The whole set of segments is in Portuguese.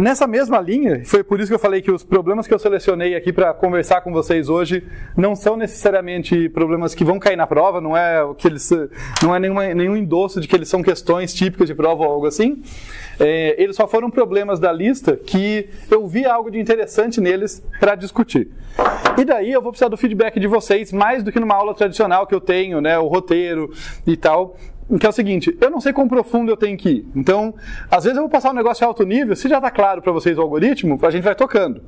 Nessa mesma linha, foi por isso que eu falei que os problemas que eu selecionei aqui para conversar com vocês hoje não são necessariamente problemas que vão cair na prova, não é nenhum endosso de que eles são questões típicas de prova ou algo assim. Eles só foram problemas da lista que eu vi algo de interessante neles para discutir. E daí eu vou precisar do feedback de vocês, mais do que numa aula tradicional que eu tenho, né, o roteiro e tal. Que é o seguinte, eu não sei quão profundo eu tenho que ir. Então, às vezes eu vou passar um negócio alto nível, se já está claro para vocês o algoritmo, a gente vai tocando.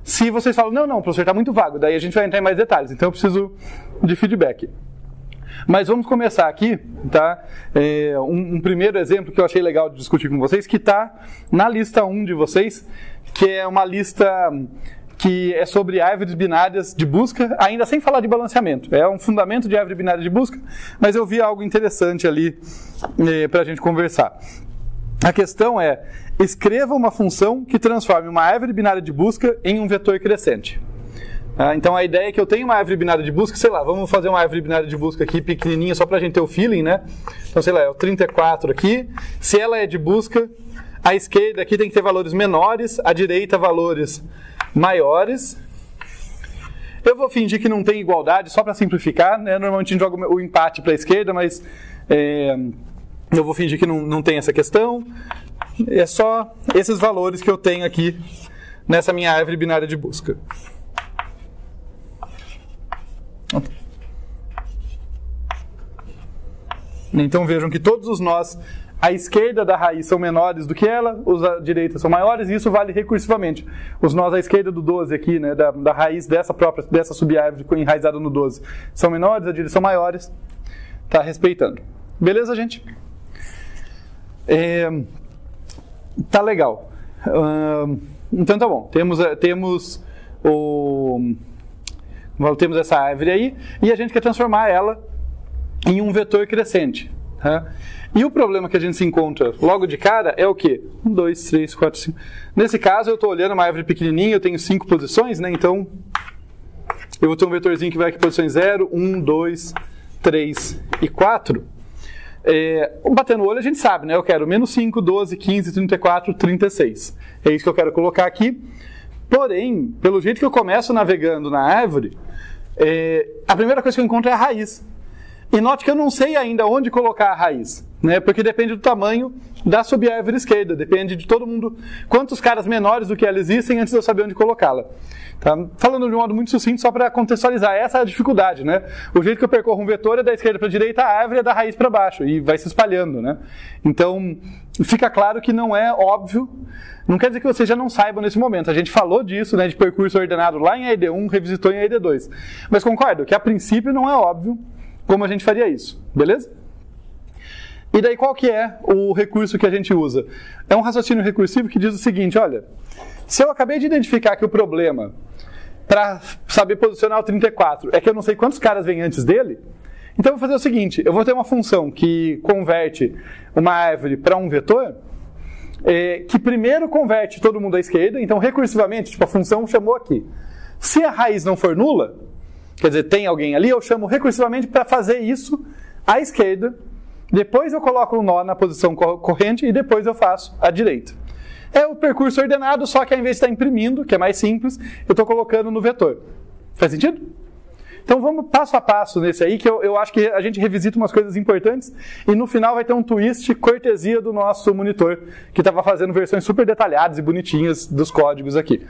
Se vocês falam, não, professor, está muito vago, daí a gente vai entrar em mais detalhes. Então eu preciso de feedback. Mas vamos começar aqui, tá? Um primeiro exemplo que eu achei legal de discutir com vocês, que está na lista 1 de vocês, que é uma lista que é sobre árvores binárias de busca, ainda sem falar de balanceamento. É um fundamento de árvore binária de busca, mas eu vi algo interessante ali para a gente conversar. A questão é, escreva uma função que transforme uma árvore binária de busca em um vetor crescente. Então a ideia é que eu tenho uma árvore binária de busca, sei lá, vamos fazer uma árvore binária de busca aqui pequenininha, só para a gente ter o feeling, né? Então, sei lá, é o 34 aqui. Se ela é de busca, a esquerda aqui tem que ter valores menores, a direita valores maiores. Eu vou fingir que não tem igualdade, só para simplificar, né? Normalmente a gente joga o empate para a esquerda, mas eu vou fingir que não tem essa questão. É só esses valores que eu tenho aqui nessa minha árvore binária de busca. Então vejam que todos os nós à esquerda da raiz são menores do que ela, os à direita são maiores, e isso vale recursivamente. Os nós à esquerda do 12 aqui, né, da raiz dessa subárvore enraizada no 12, são menores, à direita são maiores. Tá respeitando. Beleza, gente? Tá legal. Então tá bom. Temos essa árvore aí, e a gente quer transformar ela em um vetor crescente. Tá? E o problema que a gente se encontra logo de cara é o quê? 1, 2, 3, 4, 5. Nesse caso, eu estou olhando uma árvore pequenininha, eu tenho 5 posições, né? Então, eu vou ter um vetorzinho que vai aqui em posições 0, 1, 2, 3 e 4. Batendo o olho, a gente sabe, né? Eu quero menos 5, 12, 15, 34, 36. É isso que eu quero colocar aqui. Porém, pelo jeito que eu começo navegando na árvore, a primeira coisa que eu encontro é a raiz. E note que eu não sei ainda onde colocar a raiz, né? Porque depende do tamanho da subárvore esquerda, depende de todo mundo, quantos caras menores do que ela existem antes de eu saber onde colocá-la. Tá? Falando de um modo muito sucinto, só para contextualizar, essa é a dificuldade, né? O jeito que eu percorro um vetor é da esquerda para a direita, a árvore é da raiz para baixo, e vai se espalhando, né? Então, fica claro que não é óbvio, não quer dizer que vocês já não saibam nesse momento. A gente falou disso, né, de percurso ordenado lá em AED1, revisitou em AED2. Mas concordo que a princípio não é óbvio como a gente faria isso, beleza? E daí qual que é o recurso que a gente usa? É um raciocínio recursivo que diz o seguinte, olha, se eu acabei de identificar que o problema para saber posicionar o 34 é que eu não sei quantos caras vêm antes dele, então eu vou fazer o seguinte, eu vou ter uma função que converte uma árvore para um vetor, que primeiro converte todo mundo à esquerda, então recursivamente, tipo, a função chamou aqui. Se a raiz não for nula, quer dizer, tem alguém ali, eu chamo recursivamente para fazer isso à esquerda, depois eu coloco o nó na posição corrente e depois eu faço à direita. É o percurso ordenado, só que ao invés de estar imprimindo, que é mais simples, eu estou colocando no vetor. Faz sentido? Então vamos passo a passo nesse aí, que eu acho que a gente revisita umas coisas importantes e no final vai ter um twist cortesia do nosso monitor, que estava fazendo versões super detalhadas e bonitinhas dos códigos aqui.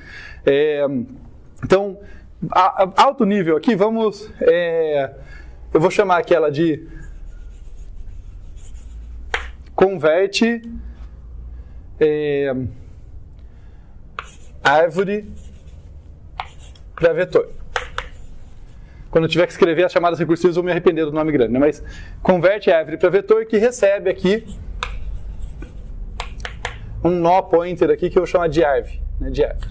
Então, alto nível aqui, vamos... eu vou chamar aquela de converte árvore para vetor. Quando eu tiver que escrever as chamadas recursivas, eu vou me arrepender do nome grande, né? Mas converte árvore para vetor, que recebe aqui um nó pointer aqui que eu vou chamar de árvore, né? De árvore.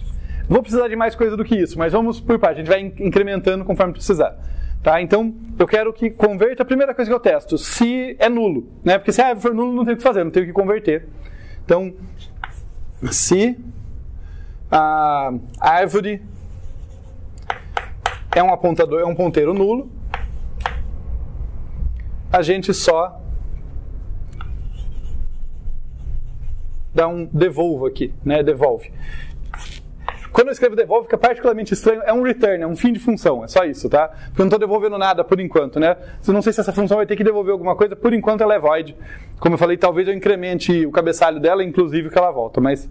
Vou precisar de mais coisa do que isso, mas vamos por parte, a gente vai incrementando conforme precisar. Tá? Então, eu quero que converta, a primeira coisa que eu testo, se é nulo, né? Porque se a árvore for nulo, não tenho o que fazer, não tenho o que converter. Então, se a árvore é um apontador, é um ponteiro nulo, a gente só dar um devolve aqui, né? Devolve. Quando eu escrevo devolve, fica particularmente estranho, é um return, é um fim de função, é só isso, tá? Porque eu não estou devolvendo nada por enquanto, né? Eu não sei se essa função vai ter que devolver alguma coisa, por enquanto ela é void. Como eu falei, talvez eu incremente o cabeçalho dela, inclusive que ela volta, mas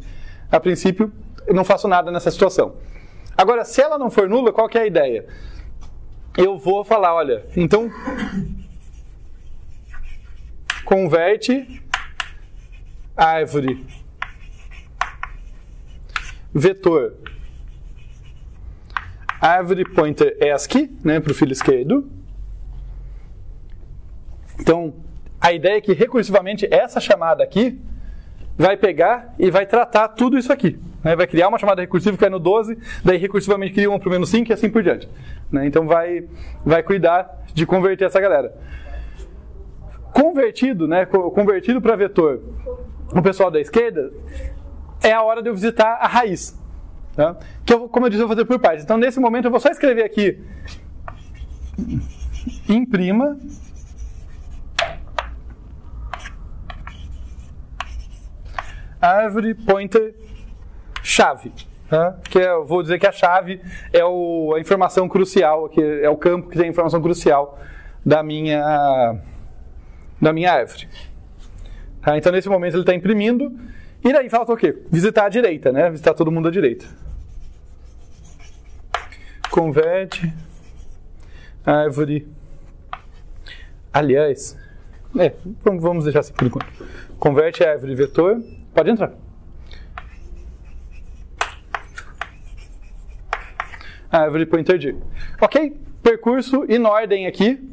a princípio eu não faço nada nessa situação. Agora, se ela não for nula, qual que é a ideia? Eu vou falar, olha, então converte árvore vetor árvore pointer ASCII, né, para o filo esquerdo. Então, a ideia é que recursivamente essa chamada aqui vai pegar e vai tratar tudo isso aqui. Né? Vai criar uma chamada recursiva que vai no 12, daí recursivamente cria uma para o menos 5 e assim por diante. Né? Então vai cuidar de converter essa galera. Convertido, né, convertido para vetor, o pessoal da esquerda, é a hora de eu visitar a raiz. Tá? Que eu, como eu disse, eu vou fazer por partes. Então, nesse momento, eu vou só escrever aqui imprima árvore pointer chave. Tá? Que eu vou dizer que a chave é a informação crucial, que é o campo que tem a informação crucial da minha árvore. Tá? Então, nesse momento, ele está imprimindo. E daí falta o quê? Visitar a direita, né? Visitar todo mundo à direita. Converte árvore. Aliás, vamos deixar assim por enquanto. Converte árvore vetor. Pode entrar. Árvore pointer D. Ok? Percurso in ordem aqui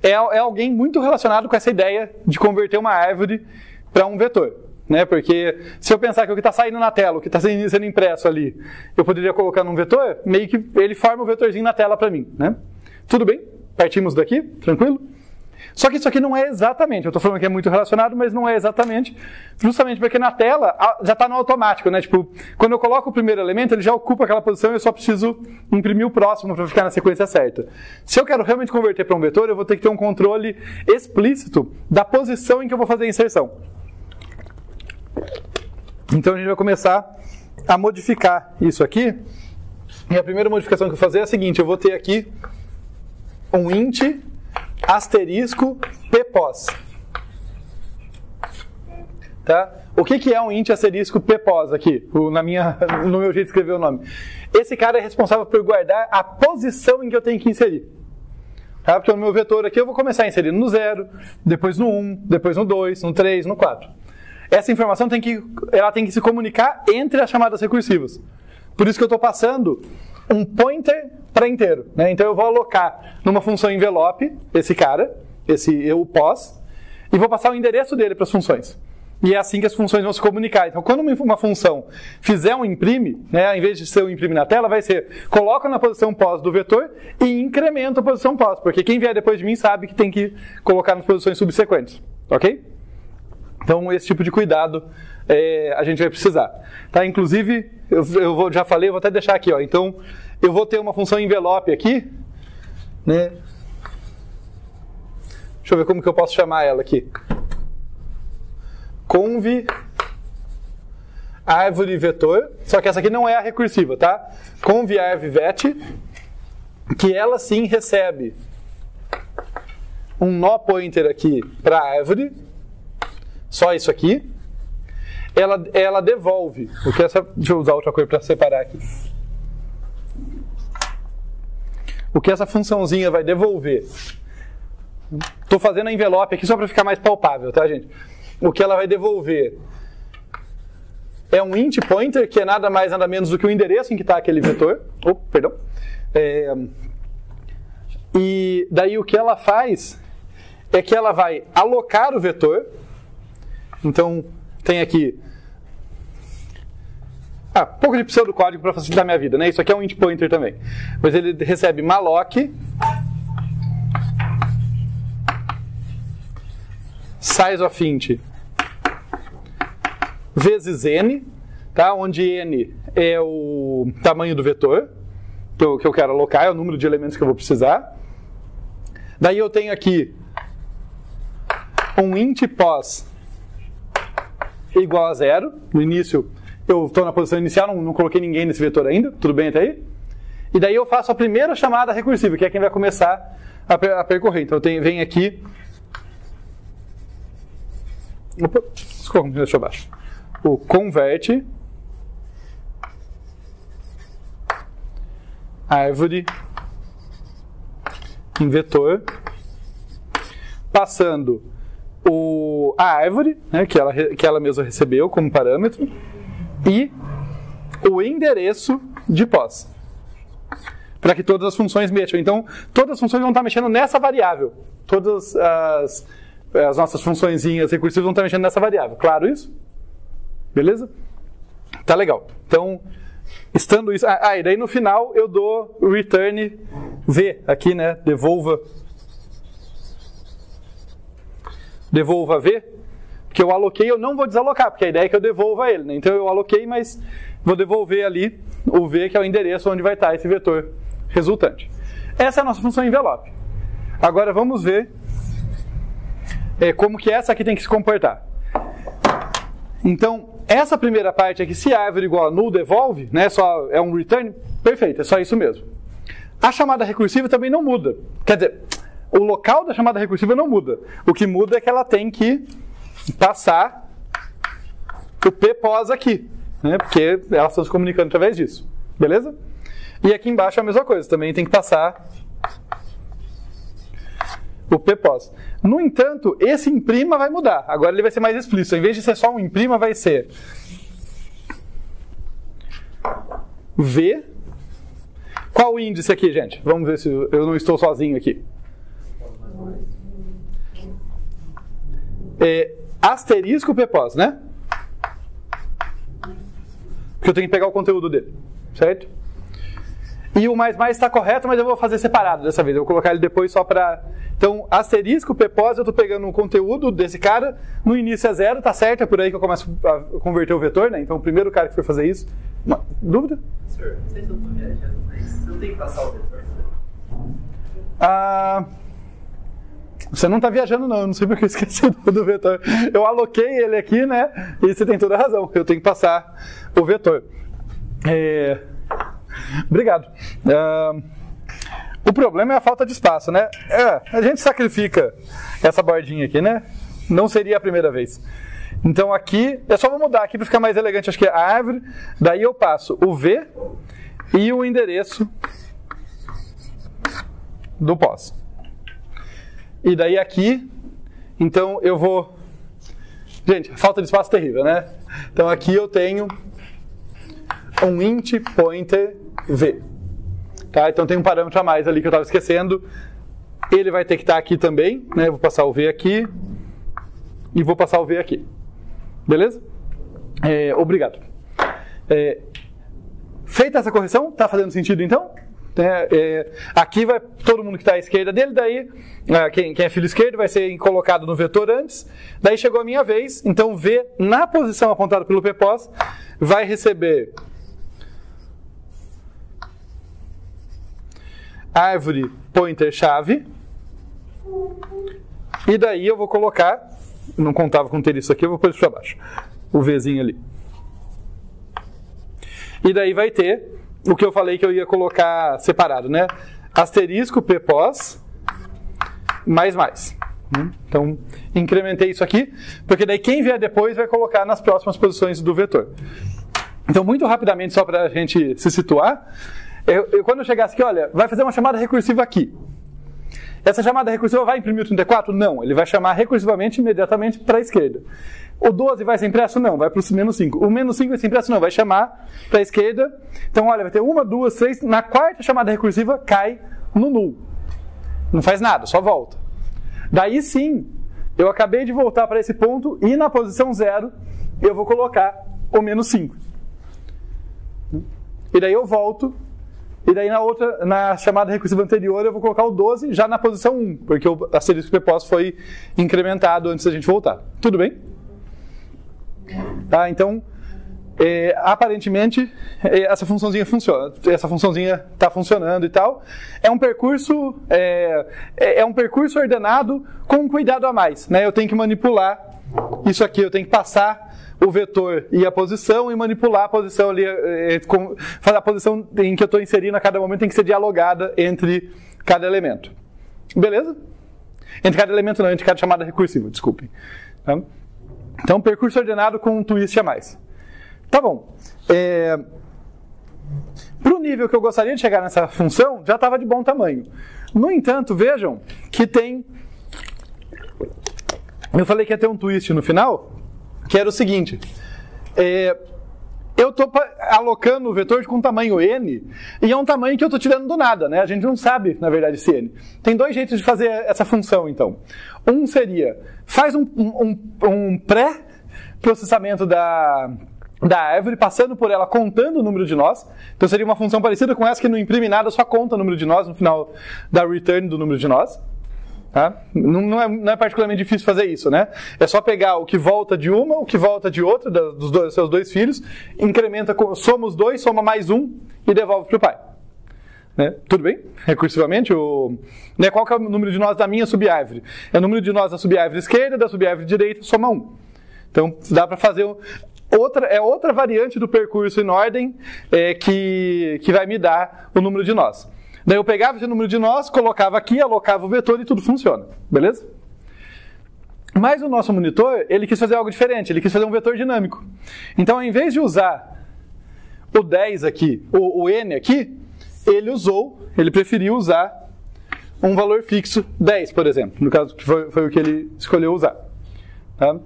é alguém muito relacionado com essa ideia de converter uma árvore para um vetor. Né? Porque se eu pensar que o que está saindo na tela, o que está sendo impresso ali, eu poderia colocar num vetor, meio que ele forma o vetorzinho na tela para mim. Né? Tudo bem? Partimos daqui? Tranquilo? Só que isso aqui não é exatamente, eu estou falando que é muito relacionado, mas não é exatamente, justamente porque na tela já está no automático. Né? Tipo, quando eu coloco o primeiro elemento, ele já ocupa aquela posição e eu só preciso imprimir o próximo para ficar na sequência certa. Se eu quero realmente converter para um vetor, eu vou ter que ter um controle explícito da posição em que eu vou fazer a inserção. Então a gente vai começar a modificar isso aqui. E a primeira modificação que eu vou fazer é a seguinte: eu vou ter aqui um int asterisco ppos. Tá? O que é um int asterisco ppos aqui? No meu jeito de escrever o nome. Esse cara é responsável por guardar a posição em que eu tenho que inserir. Tá? Porque no meu vetor aqui eu vou começar inserindo no 0, depois no 1, depois no 2, no 3, no 4. Essa informação tem que se comunicar entre as chamadas recursivas. Por isso que eu estou passando um pointer para inteiro. Né? Então eu vou alocar numa função envelope, esse cara, o pos, e vou passar o endereço dele para as funções. E é assim que as funções vão se comunicar. Então quando uma função fizer um imprime, né, ao invés de ser um imprime na tela, vai ser coloca na posição pos do vetor e incrementa a posição pos, porque quem vier depois de mim sabe que tem que colocar nas posições subsequentes. Ok? Então, esse tipo de cuidado a gente vai precisar. Tá? Inclusive, já falei, eu vou até deixar aqui. Ó. Então, eu vou ter uma função envelope aqui. Né? Deixa eu ver como que eu posso chamar ela aqui. Conv árvore vetor. Só que essa aqui não é a recursiva, tá? Conv arv vet, que ela sim recebe um nó pointer aqui para a árvore. Só isso aqui. Ela devolve. Deixa eu usar outra coisa para separar aqui. O que essa funçãozinha vai devolver? Estou fazendo a envelope aqui só para ficar mais palpável, tá, gente? O que ela vai devolver é um int pointer, que é nada mais nada menos do que o endereço em que está aquele vetor. Perdão. E daí o que ela faz é que ela vai alocar o vetor. Então, tem aqui um pouco de pseudocódigo para facilitar a minha vida, né? Isso aqui é um int pointer também. Mas ele recebe malloc size of int vezes n, tá? Onde n é o tamanho do vetor que eu quero alocar, é o número de elementos que eu vou precisar. Daí eu tenho aqui um int pos igual a 0. No início, eu estou na posição inicial, não coloquei ninguém nesse vetor ainda. Tudo bem até aí? E daí eu faço a primeira chamada recursiva, que é quem vai começar a percorrer. Então eu venho aqui... Opa, deixa eu baixo. O converte árvore em vetor, passando a árvore, né, que ela mesma recebeu como parâmetro, e o endereço de pós, para que todas as funções mexam. Então, todas as funções vão estar mexendo nessa variável. Todas as nossas funçõezinhas recursivas vão estar mexendo nessa variável. Claro isso? Beleza? Tá legal. Então, estando isso... e daí no final eu dou return v aqui, né? Devolva v, porque eu aloquei, eu não vou desalocar, porque a ideia é que eu devolva ele, né? Então eu aloquei, mas vou devolver ali o v, que é o endereço onde vai estar esse vetor resultante. Essa é a nossa função envelope. Agora vamos ver como que essa aqui tem que se comportar. Então, essa primeira parte aqui, se a árvore igual a null devolve, né, só é um return, perfeito, é só isso mesmo. A chamada recursiva também não muda. Quer dizer, o local da chamada recursiva não muda. O que muda é que ela tem que passar o p-pos aqui, né, porque elas estão se comunicando através disso. Beleza? E aqui embaixo é a mesma coisa, também tem que passar o p-pos. No entanto, esse imprima vai mudar. Agora ele vai ser mais explícito. Em vez de ser só um imprima, vai ser v. Qual o índice aqui, gente? Vamos ver se eu não estou sozinho aqui. Asterisco p-pos, né? Porque eu tenho que pegar o conteúdo dele, certo? E o mais está correto, mas eu vou fazer separado dessa vez. Eu vou colocar ele depois só para... Então, asterisco p-pos, eu estou pegando o conteúdo desse cara. No início é 0, tá certo? É por aí que eu começo a converter o vetor, né? Então, o primeiro cara que for fazer isso... Uma dúvida? Senhor, não sei se eu estou viajando, mas você não tem que passar o vetor, Você não está viajando, não. Eu não sei porque eu esqueci do vetor. Eu aloquei ele aqui, né? E você tem toda a razão. Eu tenho que passar o vetor. Obrigado. O problema é a falta de espaço, né? A gente sacrifica essa bordinha aqui, né? Não seria a primeira vez. Então aqui, eu só vou mudar aqui para ficar mais elegante, acho que é a árvore. Daí eu passo o v e o endereço do pós. E daí aqui, então eu vou... Gente, falta de espaço terrível, né? Então aqui eu tenho um int pointer v. Tá? Então tem um parâmetro a mais ali que eu estava esquecendo. Ele vai ter que estar aqui também, né? Eu vou passar o v aqui e vou passar o v aqui. Beleza? Obrigado. Feita essa correção, tá fazendo sentido então? Aqui vai todo mundo que está à esquerda dele, daí quem é filo esquerdo vai ser colocado no vetor antes. Daí chegou a minha vez, então v na posição apontada pelo p-pos vai receber árvore pointer chave, e daí eu vou colocar, não contava com ter isso aqui, eu vou pôr isso para baixo, o vzinho ali. E daí vai ter o que eu falei que eu ia colocar separado, né? Asterisco p-pos mais. Então, incrementei isso aqui, porque daí quem vier depois vai colocar nas próximas posições do vetor. Então, muito rapidamente, só para a gente se situar, quando eu chegasse aqui, olha, vai fazer uma chamada recursiva aqui. Essa chamada recursiva vai imprimir o 34? Não, ele vai chamar recursivamente imediatamente para a esquerda. O 12 vai ser impresso? Não, vai para o menos 5. O menos 5 vai ser impresso? Não, vai chamar para a esquerda. Então, olha, vai ter 1, 2, 3. Na quarta chamada recursiva, cai no null. Não faz nada, só volta. Daí sim, eu acabei de voltar para esse ponto e na posição 0 eu vou colocar o menos 5. E daí eu volto. E daí na chamada recursiva anterior eu vou colocar o 12 já na posição 1, porque o asterisco p-pos foi incrementado antes da gente voltar. Tudo bem? Tá, então, aparentemente, essa funçãozinha funciona. Essa funçãozinha está funcionando e tal. É um percurso ordenado com um cuidado a mais, né? Eu tenho que manipular isso aqui, eu tenho que passar o vetor e a posição e manipular a posição ali, fazer a posição em que eu estou inserindo a cada momento tem que ser dialogada entre cada elemento. Beleza? Entre cada elemento não, entre cada chamada recursiva, desculpem. Tá? Então, percurso ordenado com um twist a mais. Tá bom. Para o nível que eu gostaria de chegar nessa função, já estava de bom tamanho. No entanto, vejam que tem... Eu falei que ia ter um twist no final, que era o seguinte. Eu estou alocando o vetor com tamanho n, e é um tamanho que eu estou tirando do nada, né? A gente não sabe, na verdade, esse n. Tem dois jeitos de fazer essa função, então. Um seria, faz um pré-processamento da árvore, passando por ela, contando o número de nós. Então seria uma função parecida com essa que não imprime nada, só conta o número de nós no final da return do número de nós. Tá? Não é particularmente difícil fazer isso, né? É só pegar o que volta de uma, o que volta de outra, dos seus dois filhos, incrementa, soma os dois, soma mais um e devolve para o pai. Né? Tudo bem? Recursivamente, qual que é o número de nós da minha subárvore? É o número de nós da subárvore esquerda, da subárvore direita, soma 1. Então dá para fazer outra variante do percurso em ordem que vai me dar o número de nós. Daí eu pegava esse número de nós, colocava aqui, alocava o vetor e tudo funciona. Beleza? Mas o nosso monitor, ele quis fazer algo diferente. Ele quis fazer um vetor dinâmico. Então, ao invés de usar o 10 aqui, o n aqui, ele preferiu usar um valor fixo 10, por exemplo. No caso, que foi o que ele escolheu usar. Tá?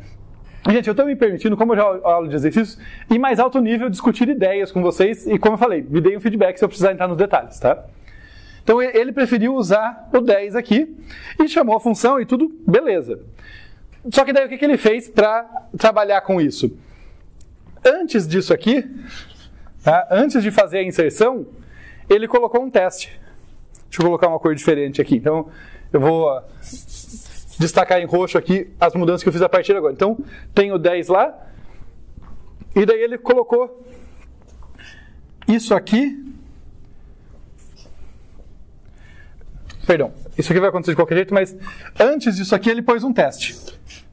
Gente, eu estou me permitindo, como eu já aula de exercícios, em mais alto nível, discutir ideias com vocês. E como eu falei, me deem um feedback se eu precisar entrar nos detalhes, tá? Então ele preferiu usar o 10 aqui e chamou a função e tudo, beleza. Só que daí o que ele fez para trabalhar com isso? Antes disso aqui, tá? Antes de fazer a inserção, ele colocou um teste. Deixa eu colocar uma cor diferente aqui. Então eu vou destacar em roxo aqui as mudanças que eu fiz a partir de agora. Então tem o 10 lá e daí ele colocou isso aqui. Perdão, isso aqui vai acontecer de qualquer jeito, mas antes disso aqui ele pôs um teste.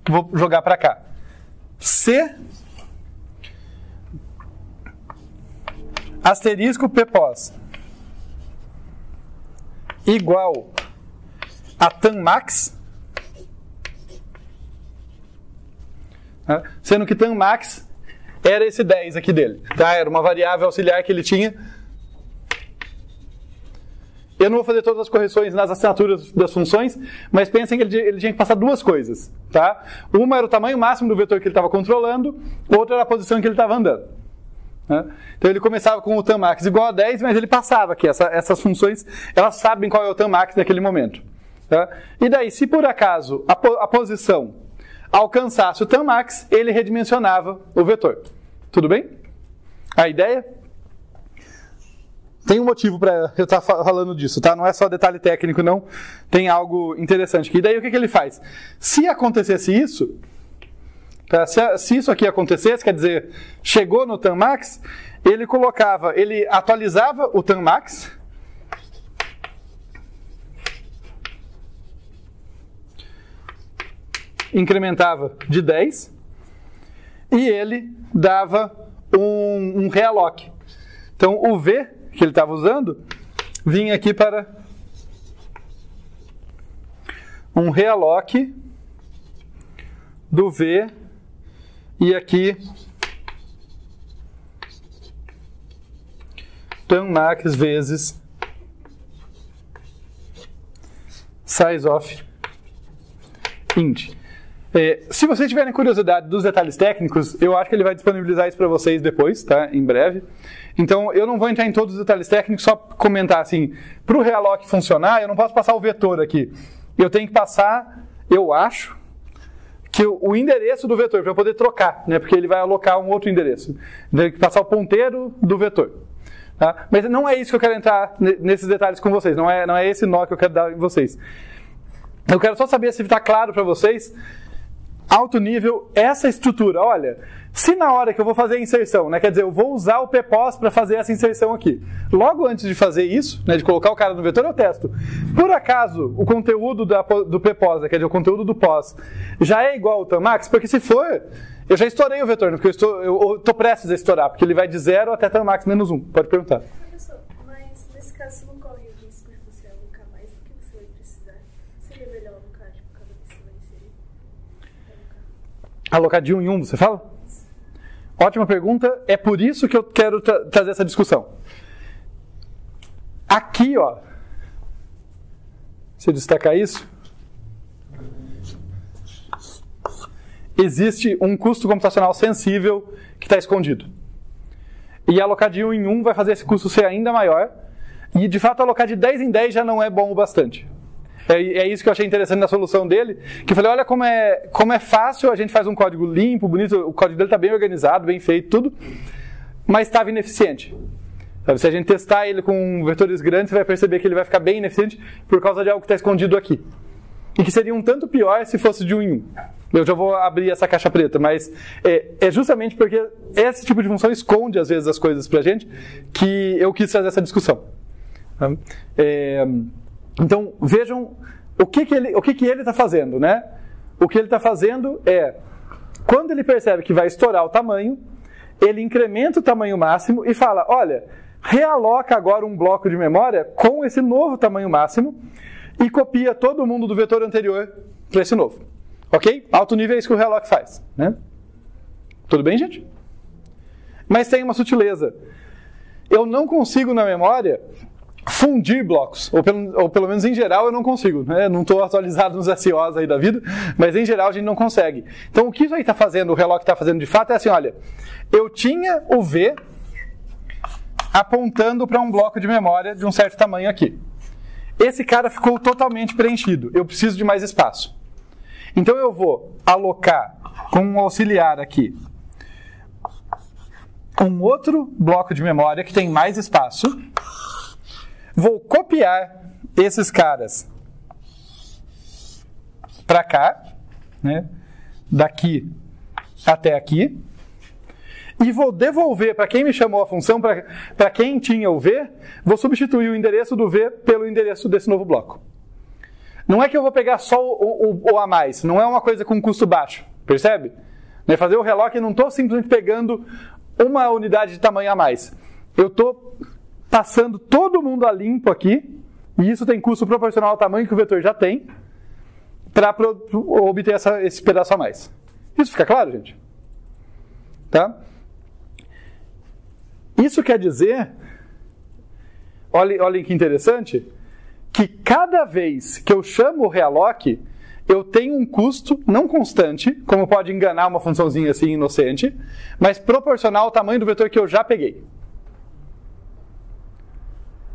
Vou jogar para cá. Se asterisco ppos igual a tanmax, sendo que tanmax era esse 10 aqui dele. Tá? Era uma variável auxiliar que ele tinha. Eu não vou fazer todas as correções nas assinaturas das funções, mas pensem que ele tinha que passar duas coisas. Tá? Uma era o tamanho máximo do vetor que ele estava controlando, outra era a posição que ele estava andando. Né? Então ele começava com o tanmax igual a 10, mas ele passava aqui. Essas funções, elas sabem qual é o tanmax naquele momento. Tá? E daí, se por acaso a posição alcançasse o tanmax, ele redimensionava o vetor. Tudo bem? A ideia? Tem um motivo para eu estar falando disso, tá? Não é só detalhe técnico, não. Tem algo interessante aqui. E daí o que ele faz? Se acontecesse isso, tá? Se isso aqui acontecesse, quer dizer, chegou no tanmax, ele atualizava o tanmax, incrementava de 10 e ele dava um realloc. Então o V que ele estava usando vinha aqui para um realloc do V e aqui tanmax vezes size of int. Se vocês tiverem curiosidade dos detalhes técnicos, eu acho que ele vai disponibilizar isso para vocês depois, tá? Em breve. Então, eu não vou entrar em todos os detalhes técnicos, só comentar assim, para o realloc funcionar, eu não posso passar o vetor aqui. Eu tenho que passar, eu acho, que o endereço do vetor, para eu poder trocar, né? Porque ele vai alocar um outro endereço. Tem que passar o ponteiro do vetor. Tá? Mas não é isso que eu quero entrar nesses detalhes com vocês, não é esse nó que eu quero dar em vocês. Eu quero só saber se está claro para vocês, alto nível, essa estrutura. Olha, se na hora que eu vou fazer a inserção, né, quer dizer, eu vou usar o ppos para fazer essa inserção aqui. Logo antes de fazer isso, né, de colocar o cara no vetor, eu testo. Por acaso, o conteúdo do ppos, quer dizer, o conteúdo do pos, já é igual ao tanmax? Porque se for, Eu já estourei o vetor, porque eu estou prestes a estourar, porque ele vai de 0 até Tmax menos 1. Pode perguntar. Professor, mas nesse caso você não corre o risco de você alocar mais do que você vai precisar? Seria melhor alocar, tipo, cada vez que você vai inserir? Alocar de 1 em 1, você fala? Ótima pergunta. É por isso que eu quero trazer essa discussão. Aqui, ó. Se eu destacar isso, existe um custo computacional sensível que está escondido. E alocar de 1 em 1 vai fazer esse custo ser ainda maior. E, de fato, alocar de 10 em 10 já não é bom o bastante. É isso que eu achei interessante na solução dele, que eu falei, olha como é fácil, a gente faz um código limpo, bonito, o código dele está bem organizado, bem feito, tudo, mas estava ineficiente. Sabe, se a gente testar ele com vetores grandes, você vai perceber que ele vai ficar bem ineficiente por causa de algo que está escondido aqui. E que seria um tanto pior se fosse de 1 em 1. Eu já vou abrir essa caixa preta, mas é justamente porque esse tipo de função esconde, às vezes, as coisas pra gente, que eu quis fazer essa discussão. Então, vejam o que ele está fazendo, né? O que ele está fazendo é, quando ele percebe que vai estourar o tamanho, ele incrementa o tamanho máximo e fala, olha, realoca agora um bloco de memória com esse novo tamanho máximo e copia todo mundo do vetor anterior para esse novo. Ok? Alto nível é isso que o realoc faz, né? Tudo bem, gente? Mas tem uma sutileza. Eu não consigo na memória fundir blocos, ou pelo menos em geral eu não consigo, né? Não estou atualizado nos SOs aí da vida, mas em geral a gente não consegue. Então o que isso aí está fazendo, o realoc está fazendo de fato é assim, olha, eu tinha o V apontando para um bloco de memória de um certo tamanho aqui. Esse cara ficou totalmente preenchido, eu preciso de mais espaço. Então eu vou alocar com um auxiliar aqui um outro bloco de memória que tem mais espaço. Vou copiar esses caras para cá, né? Daqui até aqui. E vou devolver para quem me chamou a função, para quem tinha o V, vou substituir o endereço do V pelo endereço desse novo bloco. Não é que eu vou pegar só o a mais, não é uma coisa com custo baixo, percebe? Fazer o realoc, eu não estou simplesmente pegando uma unidade de tamanho a mais. Eu estou passando todo mundo a limpo aqui, e isso tem custo proporcional ao tamanho que o vetor já tem, para obter esse pedaço a mais. Isso fica claro, gente? Tá? Isso quer dizer, olhem que interessante, que cada vez que eu chamo o realoc, eu tenho um custo não constante, como pode enganar uma funçãozinha assim inocente, mas proporcional ao tamanho do vetor que eu já peguei.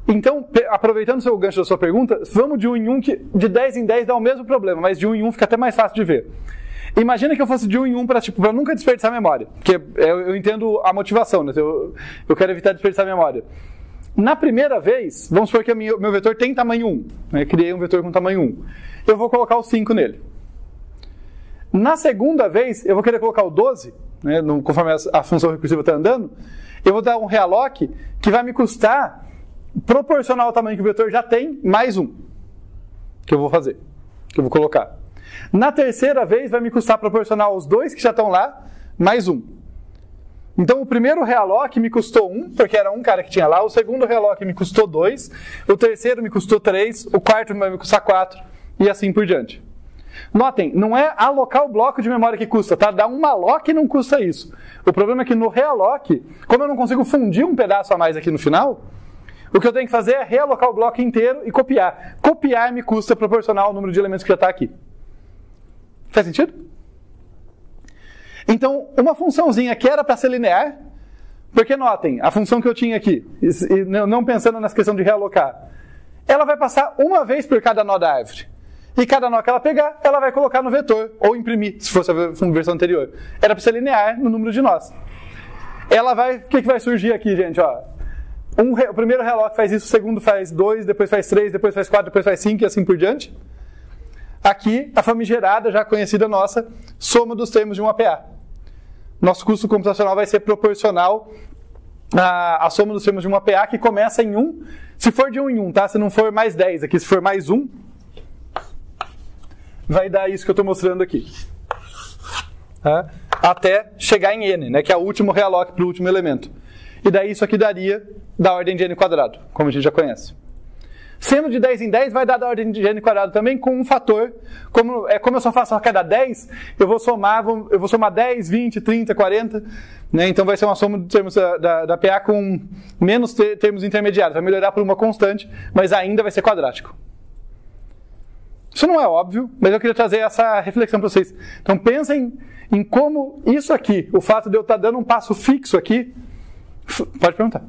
Então, aproveitando o seu gancho da sua pergunta, vamos de 1 em 1, que de 10 em 10 dá o mesmo problema, mas de 1 em 1 fica até mais fácil de ver. Imagina que eu fosse de 1 em 1 para nunca desperdiçar memória, porque eu entendo a motivação, né? Eu quero evitar desperdiçar memória. Na primeira vez, vamos supor que o meu vetor tem tamanho 1. Né? Criei um vetor com tamanho 1. Eu vou colocar o 5 nele. Na segunda vez, eu vou querer colocar o 12, né? Conforme a função recursiva está andando, eu vou dar um realoc que vai me custar proporcional ao tamanho que o vetor já tem, mais 1. Que eu vou fazer, que eu vou colocar. Na terceira vez, vai me custar proporcional aos 2 que já estão lá, mais 1. Então, o primeiro realoc me custou 1, porque era um cara que tinha lá. O segundo realoc me custou 2. O terceiro me custou 3. O quarto vai me custar 4. E assim por diante. Notem, não é alocar o bloco de memória que custa, tá? Dar um malloc não custa isso. O problema é que no realoc, como eu não consigo fundir um pedaço a mais aqui no final, o que eu tenho que fazer é realocar o bloco inteiro e copiar. Copiar me custa proporcional ao número de elementos que já está aqui. Faz sentido? Então, uma funçãozinha que era para ser linear, porque notem, a função que eu tinha aqui, não pensando nessa questão de realocar, ela vai passar uma vez por cada nó da árvore. E cada nó que ela pegar, ela vai colocar no vetor, ou imprimir, se fosse a versão anterior. Era para ser linear no número de nós. Ela vai, o que vai surgir aqui, gente? Ó, o primeiro realoc faz isso, o segundo faz 2, depois faz 3, depois faz 4, depois faz 5 e assim por diante. Aqui, a famigerada, já conhecida nossa, soma dos termos de um APA. Nosso custo computacional vai ser proporcional à soma dos termos de um APA, que começa em 1. Se for de 1 em 1, tá? Se não for mais 10 aqui, se for mais 1, vai dar isso que eu estou mostrando aqui. Tá? até chegar em n, né, que é o último realloc para o último elemento. E daí isso aqui daria da ordem de n quadrado, como a gente já conhece. Sendo de 10 em 10, vai dar da ordem de n quadrado também com um fator. Como eu só faço a cada 10, eu vou somar 10, 20, 30, 40. Né? Então vai ser uma soma de termos da PA com menos termos intermediários. Vai melhorar por uma constante, mas ainda vai ser quadrático. Isso não é óbvio, mas eu queria trazer essa reflexão para vocês. Então pensem em como isso aqui, o fato de eu estar dando um passo fixo aqui... Pode perguntar.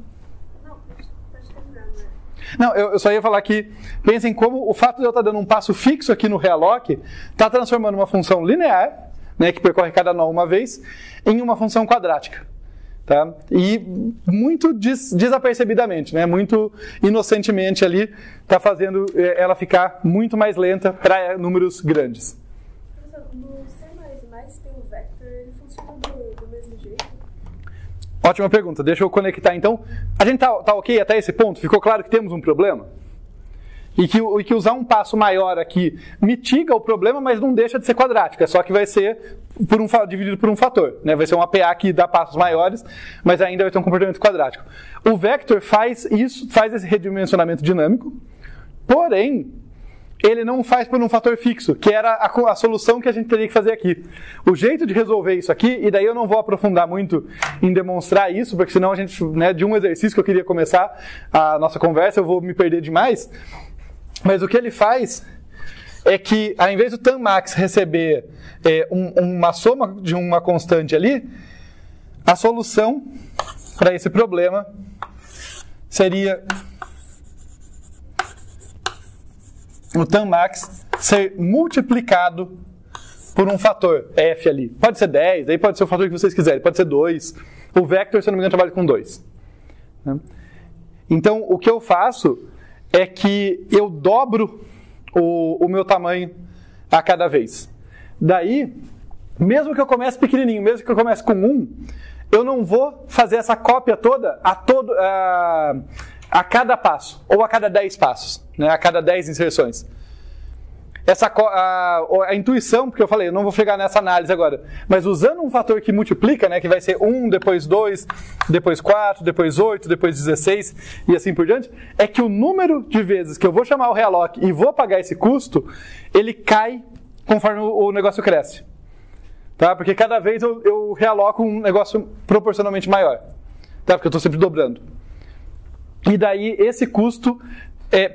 Não, eu só ia falar que, pensem como o fato de eu estar dando um passo fixo aqui no realloc está transformando uma função linear, né, que percorre cada nó uma vez, em uma função quadrática. Tá? E muito desapercebidamente, né, muito inocentemente ali, está fazendo ela ficar muito mais lenta para números grandes. No C++ tem um vector, ele funciona do mesmo jeito? Ótima pergunta, deixa eu conectar então. A gente tá ok até esse ponto? Ficou claro que temos um problema? E que usar um passo maior aqui mitiga o problema, mas não deixa de ser quadrático. É só que vai ser dividido por um fator. Né? Vai ser uma PA que dá passos maiores, mas ainda vai ter um comportamento quadrático. O vector faz esse redimensionamento dinâmico, porém, ele não faz por um fator fixo, que era a solução que a gente teria que fazer aqui. O jeito de resolver isso aqui, e daí eu não vou aprofundar muito em demonstrar isso, porque senão a gente, né, de um exercício que eu queria começar a nossa conversa, eu vou me perder demais. Mas o que ele faz é que, ao invés do Tamax receber uma soma de uma constante ali, a solução para esse problema seria o Tamax ser multiplicado por um fator f ali. Pode ser 10, aí pode ser o fator que vocês quiserem, pode ser 2. O vector, se eu não me engano, trabalha com 2. Então, o que eu faço é que eu dobro o meu tamanho a cada vez. Daí, mesmo que eu comece pequenininho, mesmo que eu comece com 1, eu não vou fazer essa cópia toda a cada passo, ou a cada 10 passos, né, a cada 10 inserções. A intuição, porque eu falei, eu não vou chegar nessa análise agora, mas usando um fator que multiplica, né, que vai ser 1, depois 2, depois 4, depois 8, depois 16 e assim por diante, é que o número de vezes que eu vou chamar o realloc e vou pagar esse custo, ele cai conforme o negócio cresce. Tá? Porque cada vez eu realoco um negócio proporcionalmente maior. Tá? Porque eu estou sempre dobrando. E daí esse custo,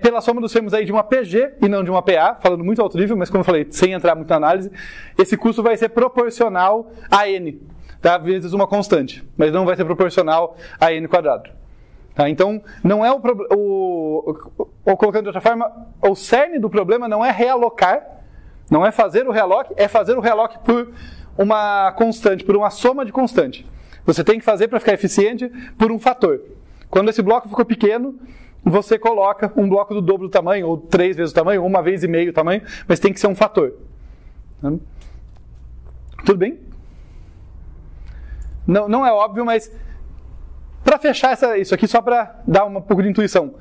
pela soma dos termos aí de uma PG e não de uma PA, falando muito alto nível, mas como eu falei, sem entrar muito na análise, esse custo vai ser proporcional a n, tá? Vezes uma constante, mas não vai ser proporcional a n quadrado. Tá? Então, não é ou colocando de outra forma, o cerne do problema não é realocar, não é fazer o realloc, é fazer o realloc por uma constante, por uma soma de constante. Você tem que fazer para ficar eficiente por um fator. Quando esse bloco ficou pequeno, você coloca um bloco do dobro do tamanho, ou 3 vezes o tamanho, ou 1,5 vezes o tamanho, mas tem que ser um fator. Tudo bem? Não é óbvio, mas para fechar isso aqui, só para dar um pouco de intuição.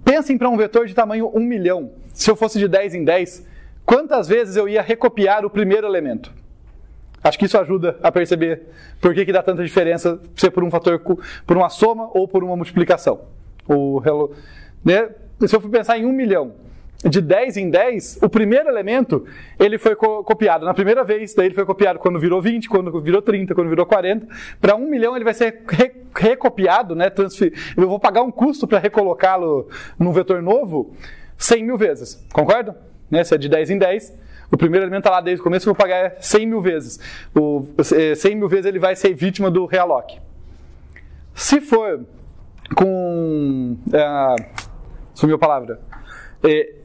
Pensem para um vetor de tamanho 1 milhão. Se eu fosse de 10 em 10, quantas vezes eu ia recopiar o primeiro elemento? Acho que isso ajuda a perceber por que dá tanta diferença ser por um fator, por uma soma ou por uma multiplicação. Né? Se eu for pensar em 1 milhão, de 10 em 10, o primeiro elemento ele foi copiado na primeira vez, daí ele foi copiado quando virou 20, quando virou 30, quando virou 40. Para 1 milhão ele vai ser recopiado, né? Eu vou pagar um custo para recolocá-lo num vetor novo 100 mil vezes, concorda? Né? Se é de 10 em 10, o primeiro elemento está lá desde o começo, eu vou pagar 100 mil vezes. 100 mil vezes ele vai ser vítima do realloc. Se for com... sumiu a palavra.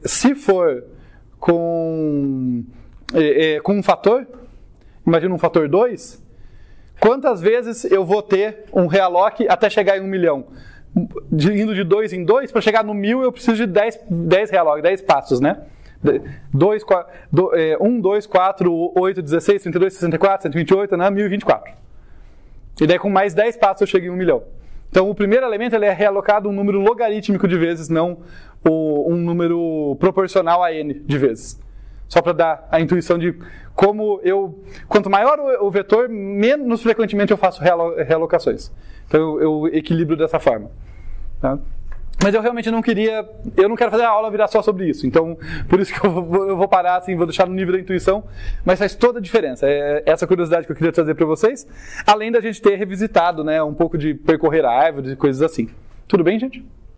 Se for com um fator, imagina um fator 2, quantas vezes eu vou ter um realloc até chegar em 1 milhão? Indo de 2 em 2, para chegar no 1000 eu preciso de 10 realloc, 10 passos, né? 1, 2, 4, 8, 16, 32, 64, 128, né? 1024. E daí com mais 10 passos eu chego em 1 milhão. Então o primeiro elemento ele é realocado um número logarítmico de vezes, não um número proporcional a n de vezes. Só para dar a intuição de como quanto maior o vetor, menos frequentemente eu faço realocações. Então eu equilibro dessa forma. Tá? Mas eu realmente não quero fazer a aula virar só sobre isso. Então, por isso que eu vou parar, assim, vou deixar no nível da intuição, mas faz toda a diferença. É essa curiosidade que eu queria trazer para vocês, além da gente ter revisitado, né, um pouco de percorrer árvores e coisas assim. Tudo bem, gente?